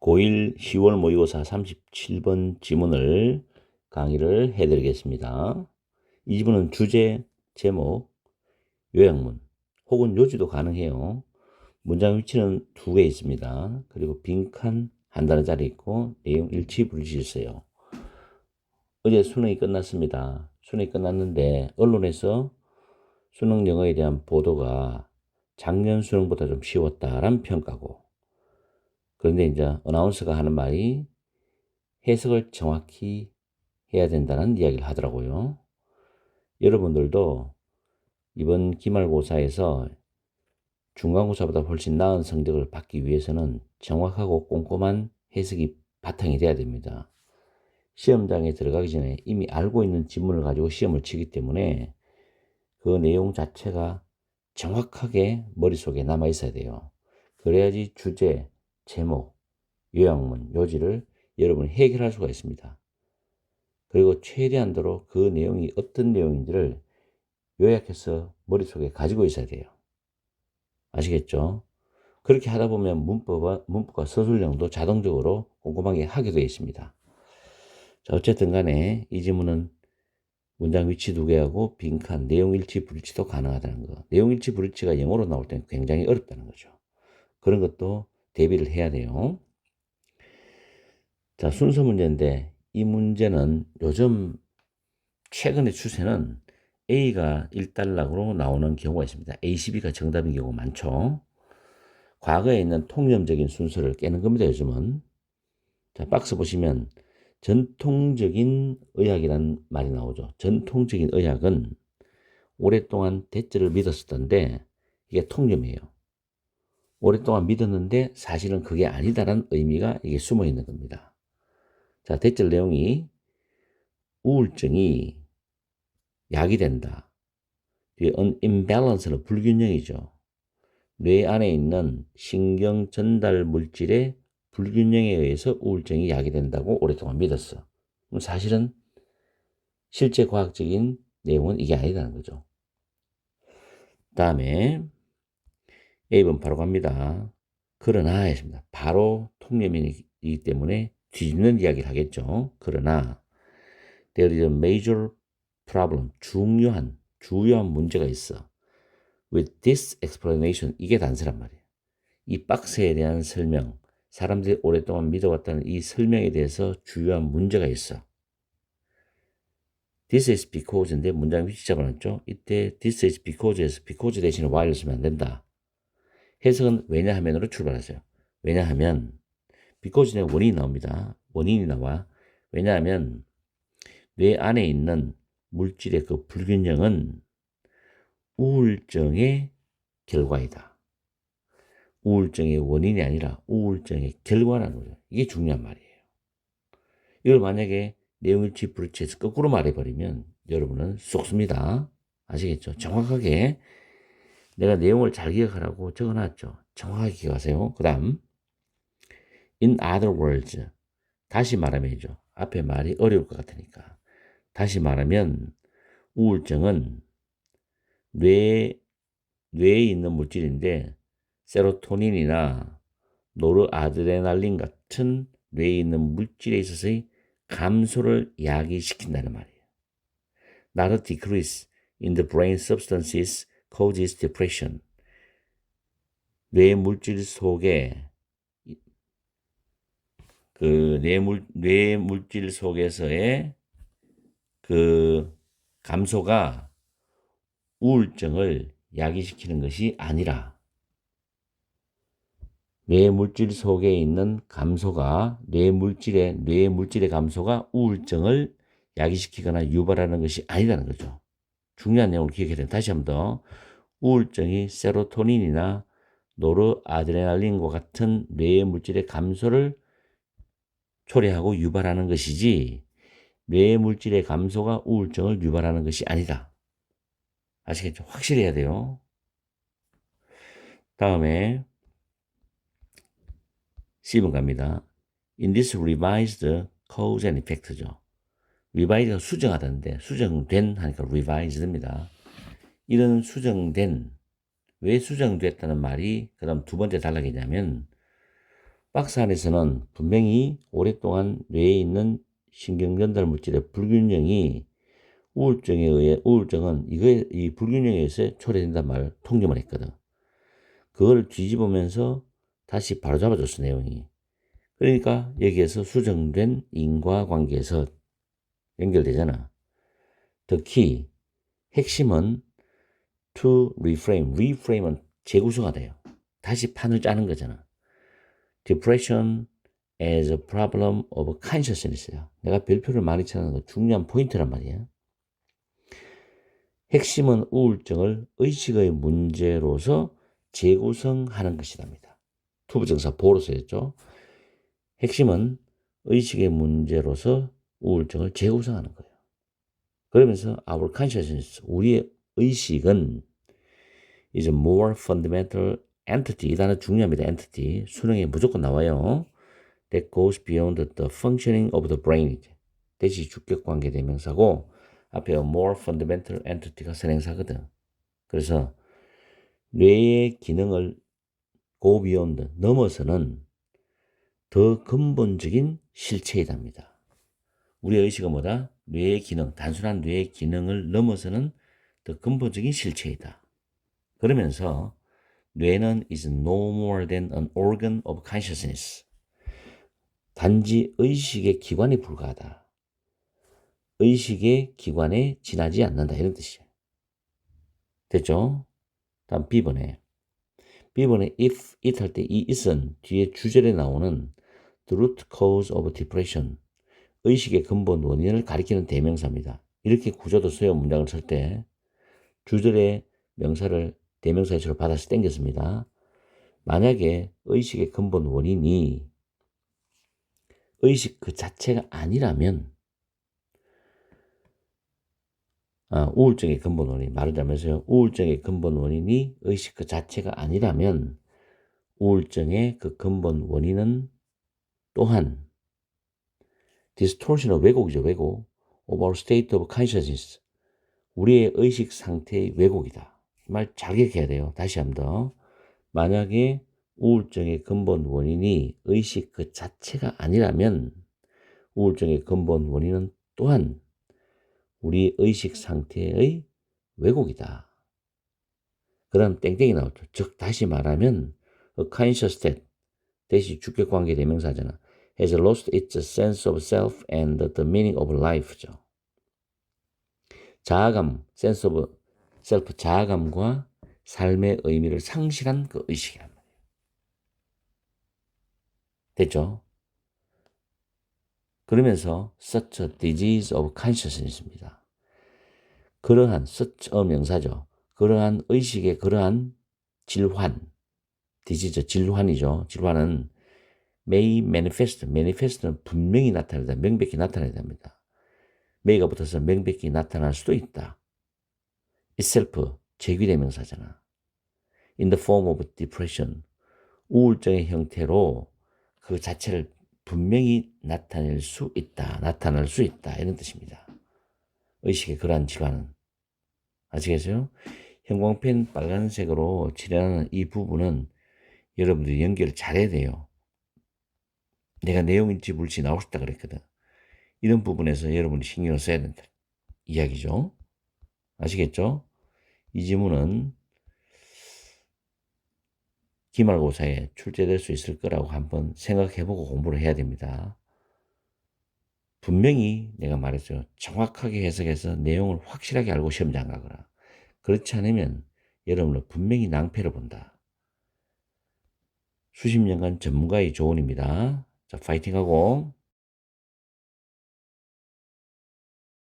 고1 10월 모의고사 37번 지문을 강의를 해드리겠습니다. 이 지문은 주제, 제목, 요약문 혹은 요지도 가능해요. 문장 위치는 두 개 있습니다. 그리고 빈칸 한 단어짜리 있고 내용 일치 불일치 있어요. 어제 수능이 끝났습니다. 수능이 끝났는데 언론에서 수능 영어에 대한 보도가 작년 수능보다 좀 쉬웠다라는 평가고, 그런데 이제 어나운서가 하는 말이 해석을 정확히 해야 된다는 이야기를 하더라고요. 여러분들도 이번 기말고사에서 중간고사보다 훨씬 나은 성적을 받기 위해서는 정확하고 꼼꼼한 해석이 바탕이 돼야 됩니다. 시험장에 들어가기 전에 이미 알고 있는 지문을 가지고 시험을 치기 때문에 그 내용 자체가 정확하게 머릿속에 남아 있어야 돼요. 그래야지 주제, 제목, 요약문, 요지를 여러분이 해결할 수가 있습니다. 그리고 최대한도로 그 내용이 어떤 내용인지를 요약해서 머릿속에 가지고 있어야 돼요. 아시겠죠? 그렇게 하다 보면 문법과 서술형도 자동적으로 꼼꼼하게 하게 되어 있습니다. 자, 어쨌든 간에 이 지문은 문장 위치 두 개하고 빈칸, 내용 일치, 불일치도 가능하다는 거. 내용 일치, 불일치가 영어로 나올 때는 굉장히 어렵다는 거죠. 그런 것도 대비를 해야 돼요. 자, 순서 문제인데 이 문제는 요즘 최근의 추세는 A가 1단락으로 나오는 경우가 있습니다. A12가 정답인 경우가 많죠. 과거에 있는 통념적인 순서를 깨는 겁니다, 요즘은. 자, 박스 보시면 전통적인 의학이라는 말이 나오죠. 전통적인 의학은 오랫동안 대체를 믿었었던데 이게 통념이에요. 오랫동안 믿었는데 사실은 그게 아니다라는 의미가 이게 숨어 있는 겁니다. 자, 대체 내용이 우울증이 약이 된다. imbalance는 불균형이죠. 뇌 안에 있는 신경 전달 물질의 불균형에 의해서 우울증이 야기된다고 오랫동안 믿었어. 그럼 사실은 실제 과학적인 내용은 이게 아니라는 거죠. 다음에 A번 바로 갑니다. 그러나 했습니다. 바로 통념이기 때문에 뒤집는 이야기를 하겠죠. 그러나 there is a major problem. 주요한 문제가 있어. With this explanation, 이게 단서란 말이에요. 이 박스에 대한 설명, 사람들이 오랫동안 믿어왔다는 이 설명에 대해서 주요한 문제가 있어. This is because인데 문장 위치 잡아놨죠. 이때 this is because에서 because 대신에 while을 쓰면 안 된다. 해석은 왜냐하면으로 출발하세요. 왜냐하면 because에 원인이 나옵니다. 원인이 나와. 왜냐하면 뇌 안에 있는 물질의 그 불균형은 우울증의 결과이다. 우울증의 원인이 아니라 우울증의 결과라는 거죠. 이게 중요한 말이에요. 이걸 만약에 내용일치 불일치해서 거꾸로 말해버리면 여러분은 쏙습니다. 아시겠죠? 정확하게 내가 내용을 잘 기억하라고 적어놨죠. 정확하게 기억하세요. 그 다음 in other words, 다시 말하면이죠. 앞에 말이 어려울 것 같으니까. 다시 말하면 우울증은 뇌에 있는 물질인데 세로토닌이나 노르아드레날린 같은 뇌에 있는 물질에 있어서의 감소를 야기시킨다는 말이에요. Not a decrease in the brain substances causes depression. 뇌 물질 속에 뇌 물질 속에서의 그 감소가 우울증을 야기시키는 것이 아니라 뇌 물질 속에 있는 감소가 뇌 물질의 감소가 우울증을 야기시키거나 유발하는 것이 아니라는 거죠. 중요한 내용을 기억해야 돼요. 다시 한 번 더. 우울증이 세로토닌이나 노르아드레날린과 같은 뇌의 물질의 감소를 초래하고 유발하는 것이지 뇌의 물질의 감소가 우울증을 유발하는 것이 아니다. 아시겠죠? 확실히 해야 돼요. 다음에 C번 갑니다. In this revised cause and effect죠. revised가 수정하다는데 수정된 하니까 revised입니다. 이런 수정된, 왜 수정됐다는 말이 그 다음 두 번째 단락이냐면 박스 안에서는 분명히 오랫동안 뇌에 있는 신경 전달 물질의 불균형이 우울증은 이 불균형에 의해서 초래된단 말 통념을 했거든. 그걸 뒤집으면서 다시 바로잡아줬어, 내용이. 그러니까 여기에서 수정된 인과관계에서 연결되잖아. 특히 핵심은 to reframe. reframe은 재구성하다요. 다시 판을 짜는 거잖아. depression as a problem of consciousness야. 내가 별표를 많이 쳐는 거 중요한 포인트란 말이야. 핵심은 우울증을 의식의 문제로서 재구성하는 것이랍니다. 투부정사 보로 쓰였죠. 핵심은 의식의 문제로서 우울증을 재구성하는 거예요. 그러면서 our consciousness, 우리의 의식은 is a more fundamental entity. 이 단어 중요합니다. entity. 수능에 무조건 나와요. that goes beyond the functioning of the brain. 대시 주격관계 대명사고 앞에 more fundamental entity가 선행사거든. 그래서 뇌의 기능을 go beyond, 넘어서는 더 근본적인 실체이답니다. 우리의 의식은 뭐다? 뇌의 기능, 단순한 뇌의 기능을 넘어서는 더 근본적인 실체이다. 그러면서 뇌는 is no more than an organ of consciousness. 단지 의식의 기관에 불과하다. 의식의 기관에 지나지 않는다. 이런 뜻이야. 됐죠? 다음 B번에. B번에 if, it 할 때 이 it은 뒤에 주절에 나오는 the root cause of depression. 의식의 근본 원인을 가리키는 대명사입니다. 이렇게 구조도 써요. 문장을 쓸 때. 주절의 명사를 대명사의 주로 받아서 땡겼습니다. 만약에 의식의 근본 원인이 의식 그 자체가 아니라면, 우울증의 근본 원인, 말하자면서요. 우울증의 근본 원인이 의식 그 자체가 아니라면 우울증의 그 근본 원인은 또한 distortion, 왜곡이죠. 왜곡. of our state of consciousness. 우리의 의식 상태의 왜곡이다. 이 말 잘 기억해야 돼요. 다시 한 번 더. 만약에 우울증의 근본 원인이 의식 그 자체가 아니라면 우울증의 근본 원인은 또한 우리 의식 상태의 왜곡이다. 그 다음 땡땡이 나오죠. 즉 다시 말하면 a conscious state 대시 주격관계 대명사잖아. has lost its sense of self and the meaning of life죠. 자아감, sense of self, 자아감과 삶의 의미를 상실한 그 의식이란 말이에요. 됐죠? 그러면서 such a disease of consciousness입니다. 그러한 such a 명사죠. 그러한 의식의 그러한 질환, disease, 질환이죠. 질환은 may manifest, manifest는 분명히 나타내다, 명백히 나타내야 됩니다. may가 붙어서 명백히 나타날 수도 있다. itself, 제귀대명사잖아. in the form of depression, 우울증의 형태로 그 자체를 분명히 나타낼 수 있다, 나타날 수 있다, 이런 뜻입니다. 의식의 그러한 질환은. 아시겠어요? 형광펜 빨간색으로 칠하는 이 부분은 여러분들이 연결을 잘해야 돼요. 내가 내용인지 물지 나오고 싶다 그랬거든. 이런 부분에서 여러분이 신경을 써야 된다. 이야기죠. 아시겠죠? 이 지문은 기말고사에 출제될 수 있을 거라고 한번 생각해보고 공부를 해야 됩니다. 분명히 내가 말했죠. 정확하게 해석해서 내용을 확실하게 알고 시험장 가거라. 그렇지 않으면 여러분은 분명히 낭패를 본다. 수십 년간 전문가의 조언입니다. 자, 파이팅하고